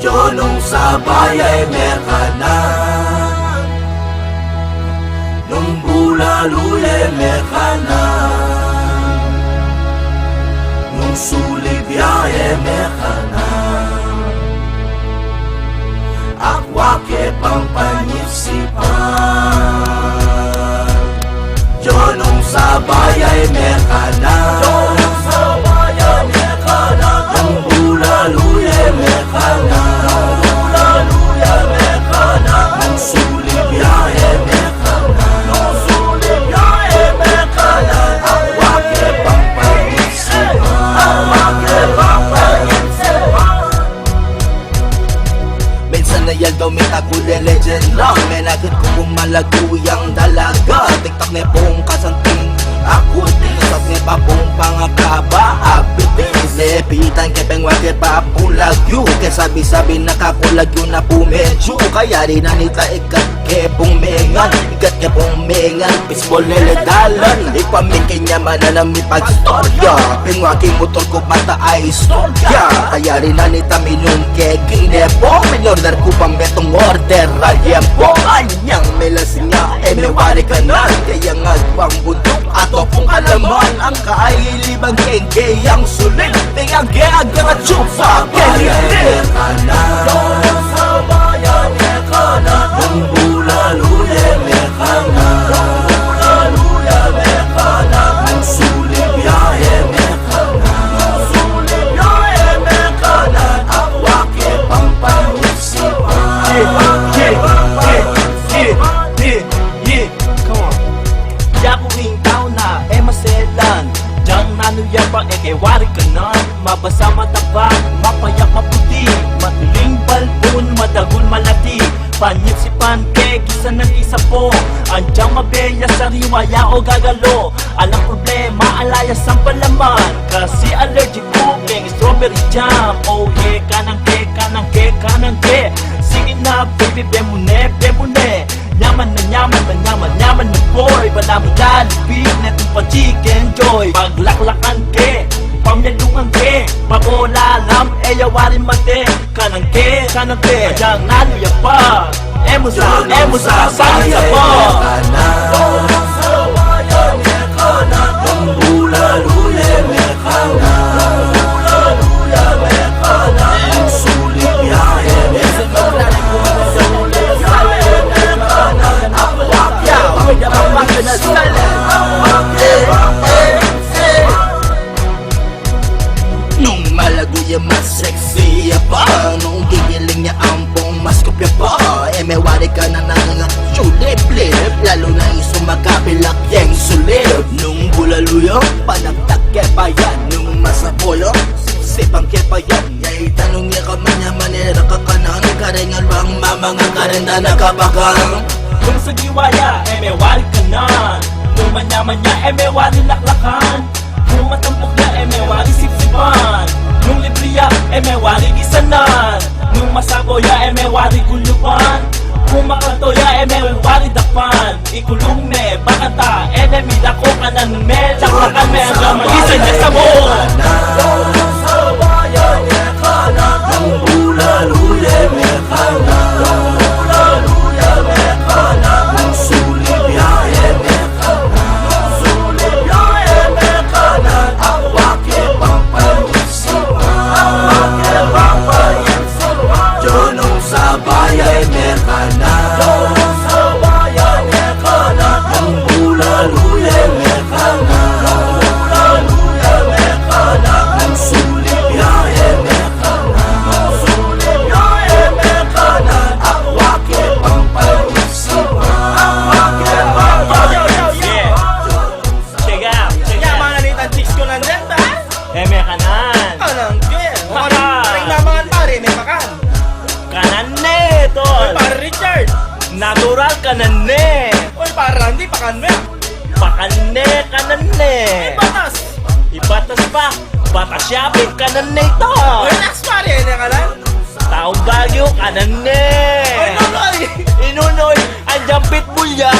Nung sa bayay mekanan, nung bulaluyay mekanan, nung sulibyay mekanan, akwake pang panisipan. Nung sa bayay mekanan, nung sa bayay mekanan, nung bulaluyay mekanan, daw may taguli legend lang. May nagad ko pumalaguyang dalaga. Tiktak na pong kasanting ako din. Sas nga pa pong pangakaba abitis. Lepitan kepeng wakit pa pong lagyo. Kaya sabi-sabi nakakulagyo na pumedyo. Kaya rin nanita ikat kepong mengan. Ikat kepong mengan Pisbol niladalan. Ipamikin niya mananami pagstorya. Pingwaking motor ko mata ay istorya. Kaya rin nanita minum kekinepo. Minorder ko pang betong order rayempo. Anyang melasing niya may wari ka na. Kaya ngagpang bundok ato pong alaman. Ang kailibang kengke ang sulit. Tingang geagang chupa kengke kanan. Sa bayan kanan, nung bulaluye mekanan, nung bulaluye mekanan, nung sulibyay mekanan, nung sulibyay mekanan, akwake pang panisipan. Come on. Yakuing tao na maselan. Diyang nanuyan pa wari ka na. Mabasa matabang, mapayak maputi. Matuling balbon, madagun malati. Panyit si pancake, isa ng isa po. Andyang mabeya sa riwaya o gagalo. Alang problema, alayas ang palaman. Kasi allergic cooking, strawberry jam. Oh yeah, kanang ke, kanang ke, kanang ke. Sige na baby, bemune, bemune. Nyaman na nyaman na nyaman, nyaman na boy. Wala mo lalipin, netong pa chicken joy. Paglaklakan ke, pamyalungan ke. Pag-olalam, yawarin mate. Kanang ke, adyang naluya pa. Emusa, sangit sa po. Nung sa bayan mekanan, nung bulaluye mekanan, nung bulaluye mekanan, nung sulibyay mekanan, nung sulibyay mekanan, akwake pang panisipan. Nung malaguya mas sexy pa, nung gigiling niya ampong mas kopya pa. May wari ka na nangangasulip-lip, lalo na isumakabilak yang sulip. Nung bulaluyo, panagtak kepa yan. Nung masapoyo, sipang kepa yan. Yay tanong niya ka man niya manira ka kanan. Karingan bang mamanga karenda nakabakang. Nung sa giwaya, may wari ka na. Nung manya-manya, may wari laklakan. Nung matampok niya, may wari sipsipan. Nung libriya, may wari gisanan. Nung masaboya, may wari gulupan. Kung makatoya, may wari dakpan. Ikulong me, bakata, enemy dako kanan me. Laklakan me, hanggang mag-isa niya sa mo. Nung sa bayan mekanan, nung bulaluye mekanan, nung bulaluye mekanan, nung sulibyay mekanan, nung sulibyay mekanan, akwake pang panisipan. Akwake pang panisipan. Nung sa bayay mekanan, nung sa bayay mekanan, nung bulaluye mekanan, nung bulaluye mekanan, nung sulibyay mekanan, nung sulibyay mekanan, akwake pang panisipan. Akwake pang panisipan. Check out. Mga nanitan chicks ko nandyan, ta? May kanan. Anong kaya? Maka. Paring naman pare, may makan. Kanan ne, Oy, tol. pare Richard. Natural kanan ne. Oy, pare Randy, pakan mo yan. Pakanne, kanan ne. Batas. Ibatas pa. Batas shopping, kanan ne ito. Oy, next pare, yan ka lang. Taong Baguio, kanan ne. Oy, nonoy. Inunoy, ang pitbull ya.